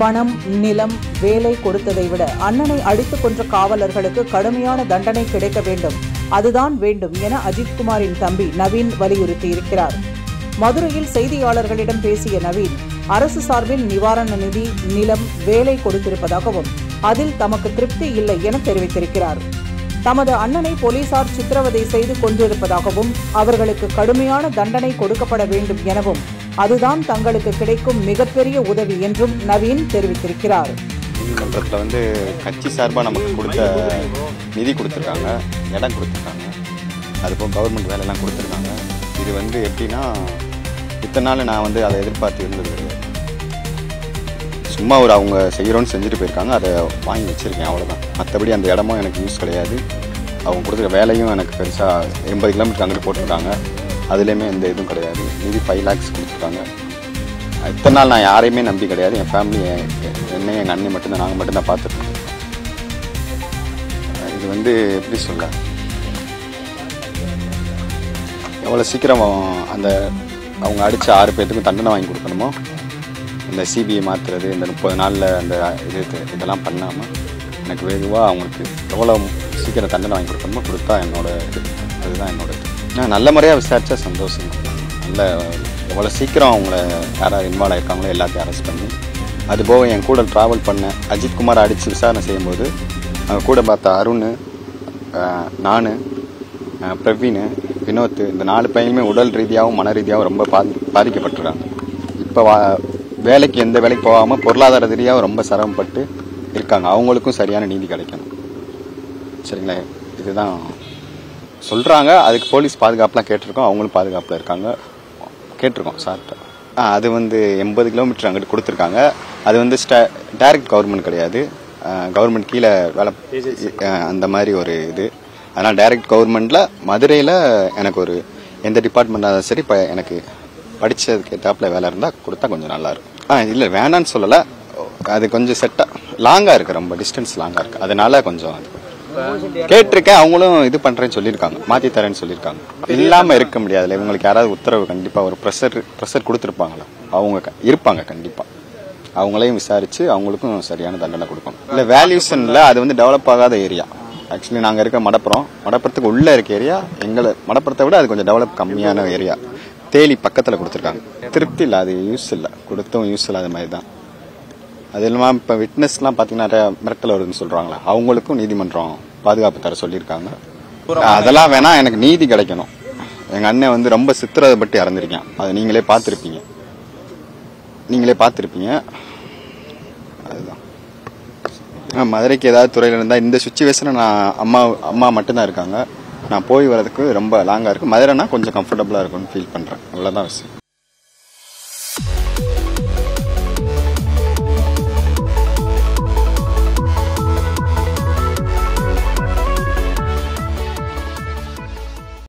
பணம், நிலம், வேலை கொடுத்ததை விட அண்ணனை அடித்துக் கொன்ற காவலர்களுக்கு கடுமையான தண்டனை கிடைக்க வேண்டும், அதுதான் வேண்டும் என அஜித்குமாரின் தம்பி நவீன் வலியுறுத்தியிருக்கிறார். மதுரையில் செய்தியாளர்களிடம் பேசிய நவீன், அரசு சார்பில் நிவாரண நிதி, நிலம், வேலை கொடுத்திருப்பதாகவும் அதில் தமக்கு திருப்தி இல்லை என தெரிவித்திருக்கிறார். தமது அண்ணனை போலீசார் சித்திரவதை செய்து கொண்டிருப்பதாகவும் அவர்களுக்கு கடுமையான தண்டனை கொடுக்கப்பட வேண்டும் எனவும் அதுதான் தங்களுக்கு கிடைக்கும் மிகப்பெரிய உதவி என்றும் நவீன் தெரிவித்திருக்கிறார். நீதிமன்றத்தில் கட்சி சார்பாக நமக்கு கொடுத்த நிதி கொடுத்துருக்காங்க, இடம் கொடுத்துருக்காங்க, அதுபோல் கவர்மெண்ட் வேலையெல்லாம் கொடுத்துருக்காங்க. இது எப்படின்னா, இத்தனை நாள் நான் அதை எதிர்பார்த்து இருந்தது கிடையாது. சும்மா அவங்க செய்கிறோன்னு செஞ்சுட்டு போயிருக்காங்க, அதை வாங்கி வச்சுருக்கேன், அவ்வளோதான். மற்றபடி அந்த இடமும் எனக்கு யூஸ் கிடையாது. அவங்க கொடுக்குற வேலையும் எனக்கு பெருசாக 80 கிலோமீட்டர் அங்கிட்டு போட்டிருக்காங்க, அதுலேயுமே எந்த இதுவும் கிடையாது. நிதி 5 lakhs கொடுத்துருக்காங்க. இத்தனை நாள் நான் யாரையுமே நம்பி கிடையாது. என் ஃபேமிலி, என்னையும் எங்கள் அண்ணி மட்டும்தான், நாங்கள் மட்டும்தான் பார்த்துருக்கோம். இது எப்படி சொல்ல, எவ்வளோ சீக்கிரம் அவங்க அடித்த 6 பேர்த்துக்கும் தண்டனை வாங்கி கொடுக்கணுமோ, இந்த சிபிஐ மாற்றுறது, இந்த 30 நாளில் அந்த இதெல்லாம் பண்ணாமல் எனக்கு வெகுவாக அவங்களுக்கு எவ்வளோ சீக்கிரம் தண்டனை வாங்கி கொடுக்கணுமோ கொடுத்தா என்னோட இது. அதுதான் என்னோட இது. நான் நல்ல முறையாக விசாரித்தா சந்தோஷம். நல்ல எவ்வளோ சீக்கிரம் அவங்கள யாராவது இன்வால்வ் ஆகிருக்காங்களோ எல்லாத்தையும் அரெஸ்ட் பண்ணி, அதுபோக என் கூட ட்ராவல் பண்ண அஜித்குமாரை அடித்து விசாரணை செய்யும்போது அவங்க கூட பார்த்த அருண், நான், பிரவீன், வினோத், இந்த 4 பையனுமே உடல் ரீதியாகவும் மன ரீதியாகவும் ரொம்ப பாதிக்கப்பட்டிருக்காங்க. இப்போ வேலைக்கு எந்த வேலைக்கு போகாமல் பொருளாதார ரீதியாக ரொம்ப சிரமப்பட்டு இருக்காங்க. அவங்களுக்கும் சரியான நீதி கிடைக்கணும். சரிங்களா? இதுதான் சொல்கிறாங்க. அதுக்கு போலீஸ் பாதுகாப்புலாம் கேட்டிருக்கோம், அவங்களும் பாதுகாப்பில் இருக்காங்க, கேட்டிருக்கோம் சார்கிட்ட. அது 80 கிலோமீட்டர் அங்கிட்டு கொடுத்துருக்காங்க. அது டைரக்ட் கவர்மெண்ட் கிடையாது, கவர்மெண்ட் கீழே வேலை அந்த மாதிரி ஒரு இது. அதனால் டைரக்ட் கவர்மெண்ட்டில் மதுரையில் எனக்கு ஒரு எந்த டிபார்ட்மெண்ட்டாக சரி, இப்போ எனக்கு படித்ததுக்கு ஏற்றாப்புல வேலை இருந்தால் கொடுத்தா கொஞ்சம் நல்லாயிருக்கும். இல்லை வேணான்னு சொல்லலை, அது கொஞ்சம் லாங்காக இருக்குது, ரொம்ப டிஸ்டன்ஸ் லாங்காக இருக்குது. அதனால கொஞ்சம் கேட்டிருக்கேன். அவங்களும் இது பண்ணுறேன்னு சொல்லியிருக்காங்க, மாற்றி தரேன்னு சொல்லியிருக்காங்க. இல்லாமல் இருக்க முடியாதுல்ல, இவங்களுக்கு யாராவது உத்தரவு கண்டிப்பாக ஒரு ப்ரெஷர் கொடுத்துருப்பாங்களா, அவங்க இருப்பாங்க கண்டிப்பாக. அவங்களையும் விசாரித்து அவங்களுக்கும் சரியான தண்டனை கொடுக்கணும். இல்லை வேல்யூஷனில் அது டெவலப் ஆகாத ஏரியா. ஆக்சுவலி நாங்கள் இருக்க மடப்புறத்துக்கு உள்ளே இருக்க ஏரியா, எங்களை மடப்புறத்தை விட அது கொஞ்சம் டெவலப் கம்மியான ஏரியா. தேலி பக்கத்தில் கொடுத்துருக்காங்க. திருப்தி இல்லை, அது யூஸ் இல்லை, கொடுத்தும் யூஸ் இல்லாத மாதிரி தான். அது இல்லாமல் இப்போ விட்னஸ்லாம் பார்த்தீங்கன்னா நிறைய மிரட்டல் வருதுன்னு சொல்கிறாங்களா, அவங்களுக்கும் நீதிமன்றம் பாதுகாப்பு தர சொல்லியிருக்காங்க. அதெல்லாம் வேணா, எனக்கு நீதி கிடைக்கணும். எங்கள் அண்ணன் ரொம்ப சித்திரப்பட்டு இறந்துருக்கேன், அதை நீங்களே பார்த்துருப்பீங்க. அதுதான் மதுரைக்கு ஏதாவது துறையில் இருந்தால் இந்த சுச்சுவேஷனில் நான் அம்மா மட்டும்தான் இருக்காங்க. நான் போய் வரதுக்கு ரொம்ப லாங்காக இருக்குது. மதுரைனா கொஞ்சம் கம்ஃபர்டபுளாக இருக்கும்னு ஃபீல் பண்ணுறேன். அவ்வளோதான் விஷயம்.